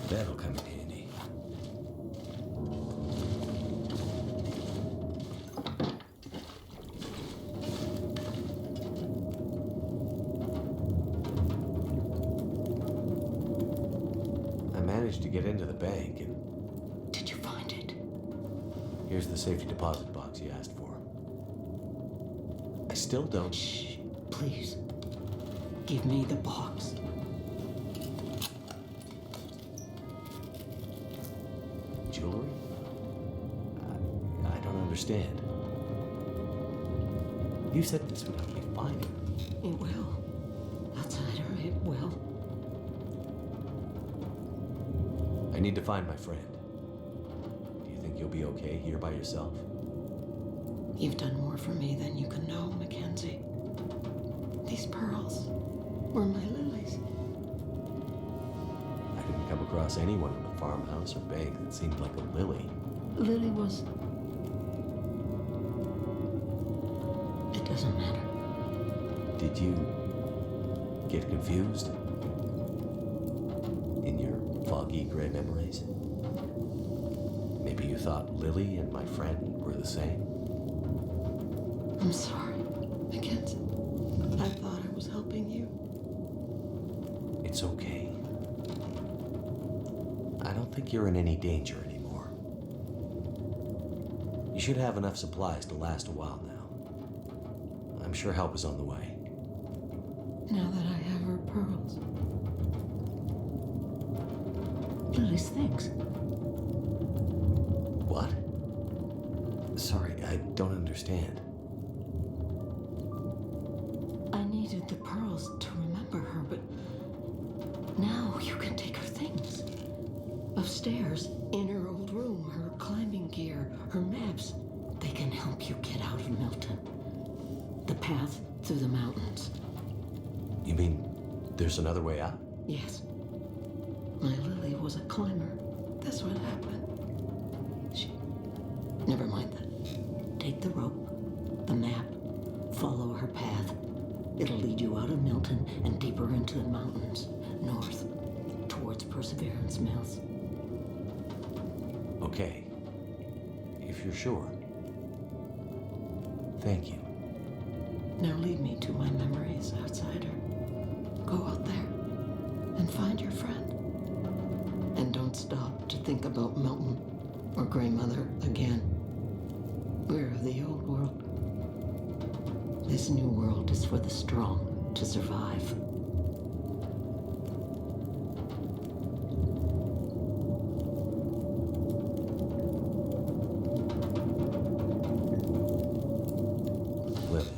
That'll come in handy. I managed to get into the bank and Did you find it? here's the safety deposit box you asked for. I still don't. Shh, please. Give me the box. jewelry? I don't understand. You said this would help me find her. It will. Outsider, it will. I need to find my friend. Do you think you'll be okay here by yourself? You've done more for me than you can know, Mackenzie. These pearls were my lilies. I didn't come across anyone in a farmhouse or bank that seemed like a lily. Lily was... It doesn't matter. Did you get confused? In your foggy gray memories? Maybe you thought Lily and my friend were the same? I'm sorry, Mackenzie. I thought I was helping you. It's okay. I don't think you're in any danger anymore. You should have enough supplies to last a while now. I'm sure help is on the way. Now that I have her pearls. Lily's things. What? Sorry, I don't understand. I needed the pearls to remember her, but now you can take her things. Upstairs, in her old room, her climbing gear, her maps. They can help you get out of Milton. The path through the mountains. You mean there's another way out? Yes. My Lily was a climber. That's what happened. Never mind that. Take the rope, the map, follow her path. It'll lead you out of Milton and deeper into the mountains, north, towards Perseverance Mills. Okay. If you're sure. Thank you. Now lead me to my memories, outsider. Go out there and find your friend. And don't stop to think about Milton or Grey Mother again. We're of the old world. This new world is for the strong to survive. Lily.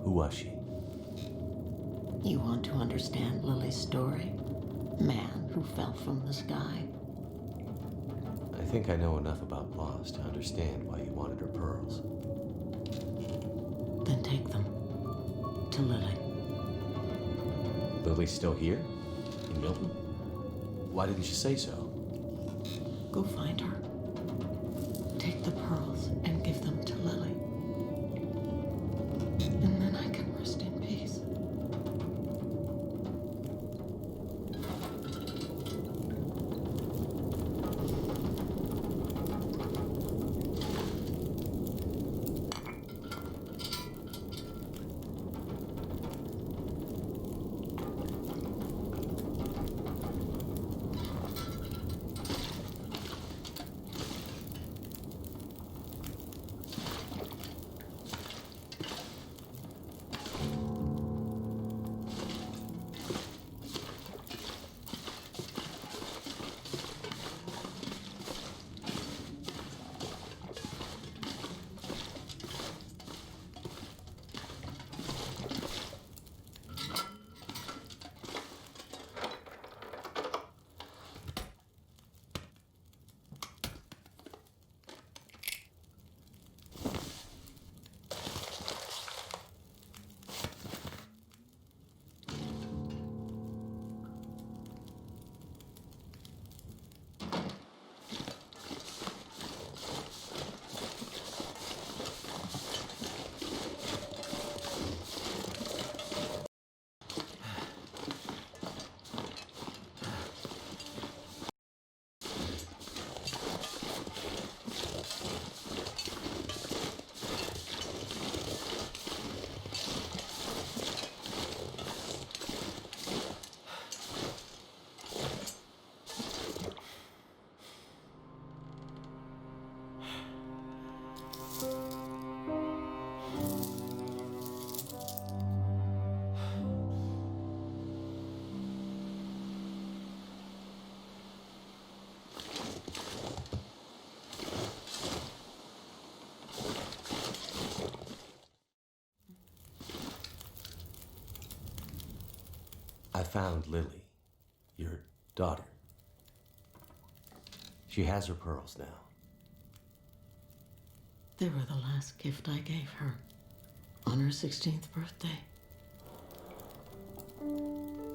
Who was she? You want to understand Lily's story? Man who fell from the sky. I think I know enough about Lost to understand why you wanted her pearls. Then take them to Lily. Lily's still here? In Milton? Why didn't you say so? Go find her. Take the pearls and give them to Lily. And then I can rest in peace. I found Lily, your daughter. She has her pearls now. They were the last gift I gave her on her 16th birthday.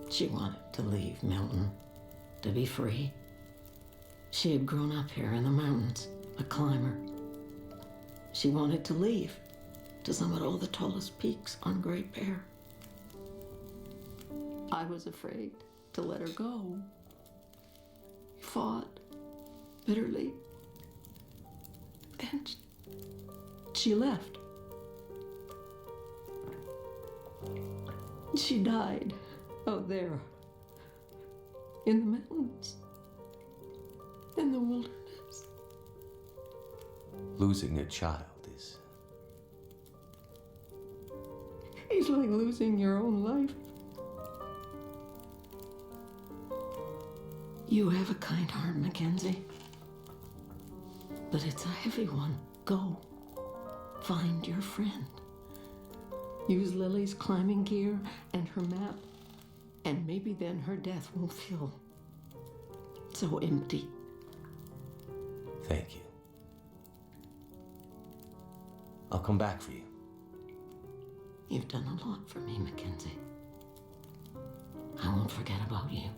She wanted to leave Milton, to be free. She had grown up here in the mountains, a climber. She wanted to leave to summit all the tallest peaks on Great Bear. I was afraid to let her go. Fought bitterly. And she left. She died out there in the mountains, in the wilderness. Losing a child is... It's like losing your own life. You have a kind heart, Mackenzie. But it's a heavy one. Go. Find your friend. Use Lily's climbing gear and her map, and maybe then her death won't feel so empty. Thank you. I'll come back for you. You've done a lot for me, Mackenzie. I won't forget about you.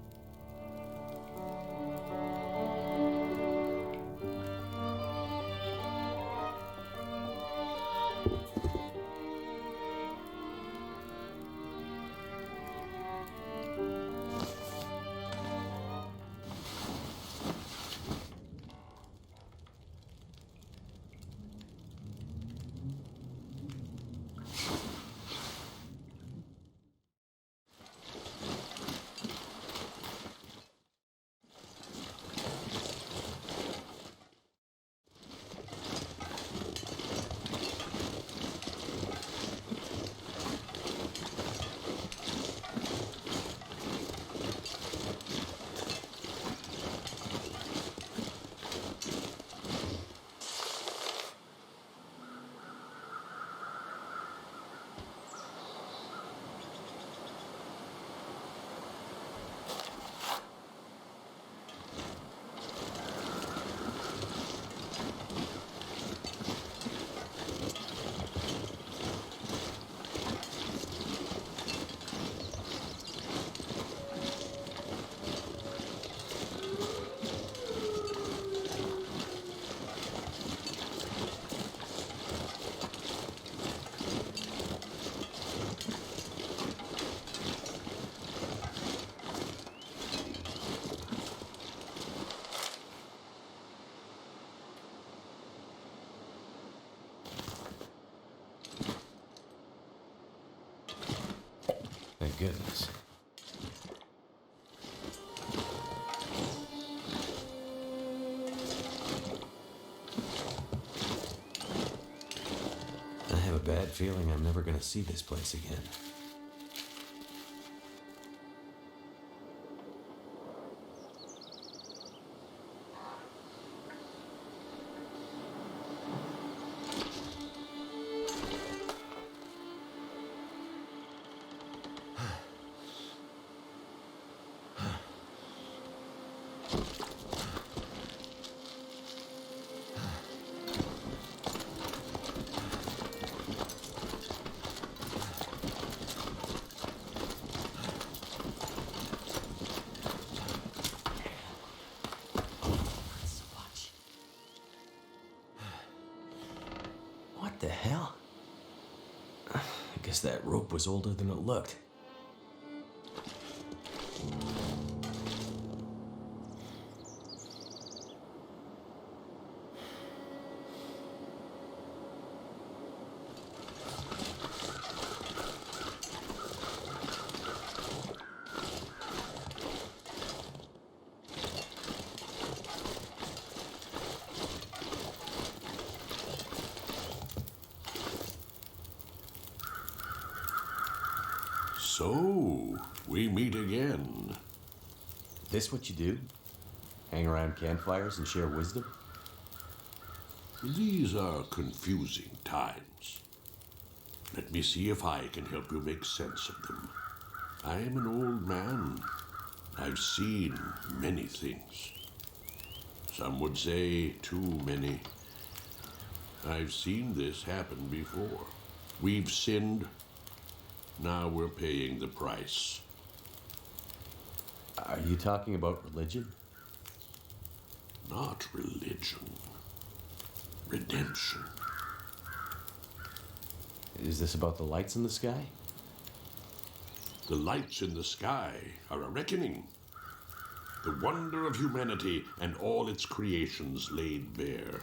Thank goodness. I have a bad feeling I'm never going to see this place again. What the hell? I guess that rope was older than it looked. So, we meet again. This what you do? Hang around campfires and share wisdom? These are confusing times. Let me see if I can help you make sense of them. I am an old man. I've seen many things. Some would say too many. I've seen this happen before. We've sinned. Now we're paying the price. Are you talking about religion? Not religion. Redemption. Is this about the lights in the sky? The lights in the sky are a reckoning. The wonder of humanity and all its creations laid bare.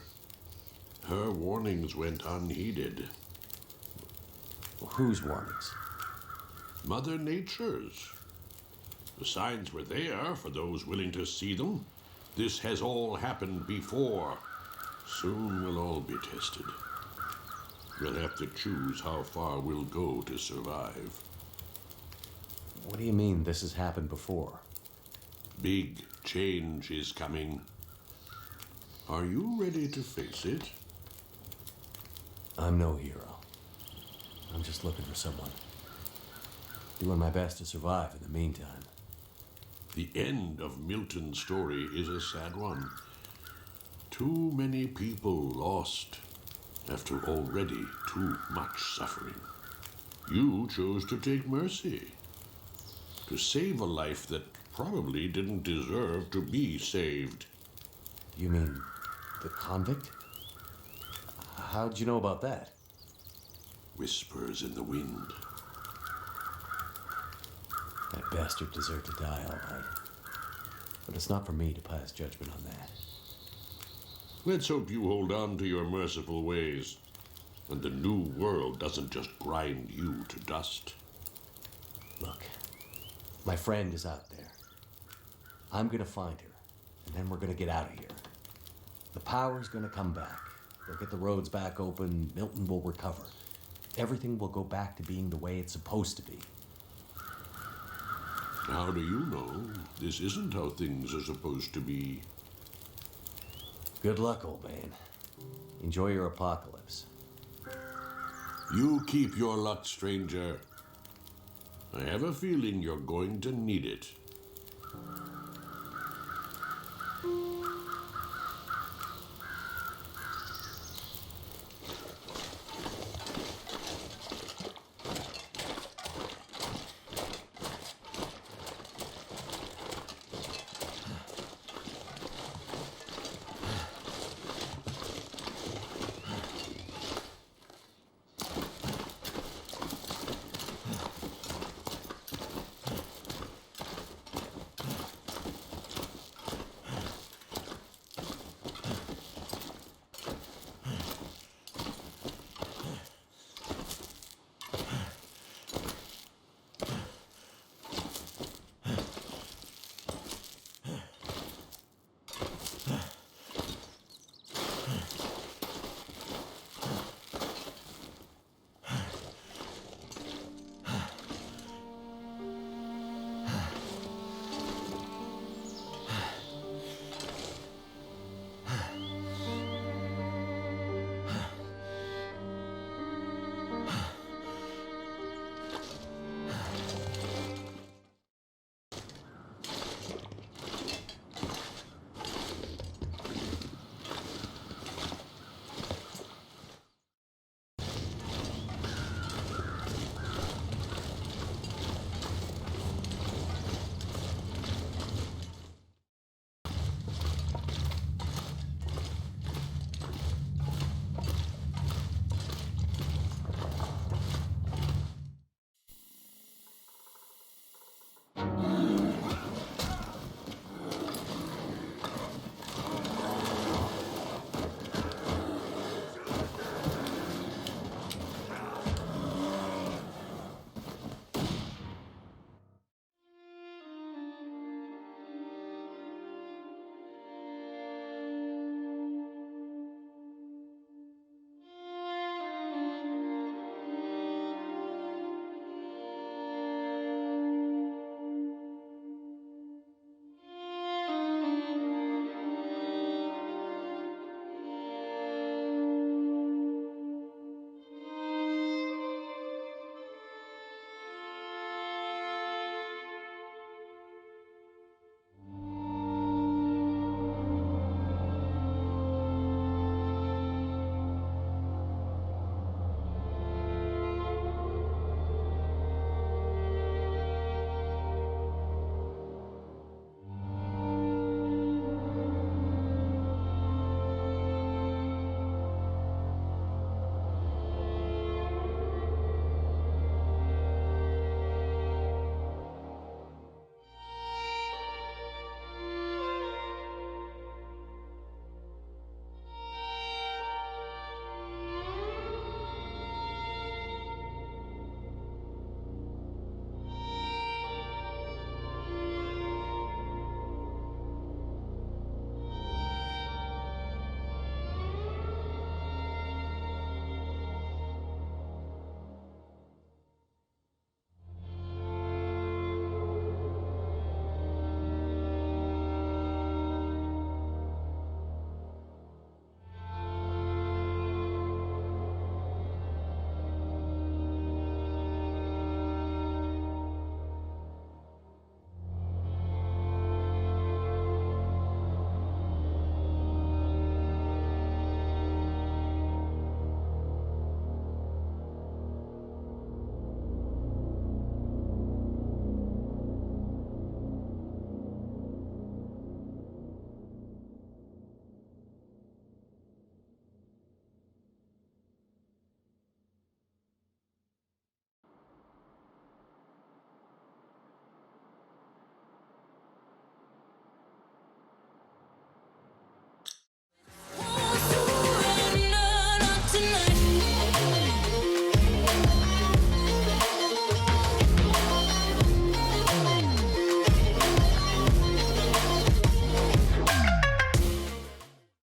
Her warnings went unheeded. Whose warnings? Mother Nature's. The signs were there for those willing to see them. This has all happened before. Soon we'll all be tested. We'll have to choose how far we'll go to survive. What do you mean this has happened before? Big change is coming. Are you ready to face it? I'm no hero. I'm just looking for someone. Doing my best to survive in the meantime. The end of Milton's story is a sad one. Too many people lost after already too much suffering. You chose to take mercy. To save a life that probably didn't deserve to be saved. You mean the convict? How'd you know about that? Whispers in the wind. That bastard deserved to die, all right. But it's not for me to pass judgment on that. Let's hope you hold on to your merciful ways, and the new world doesn't just grind you to dust. Look, my friend is out there. I'm gonna find her, and then we're gonna get out of here. The power's gonna come back. They'll get the roads back open, Milton will recover. Everything will go back to being the way it's supposed to be. How do you know this isn't how things are supposed to be? Good luck, old man. Enjoy your apocalypse. You keep your luck, stranger. I have a feeling you're going to need it.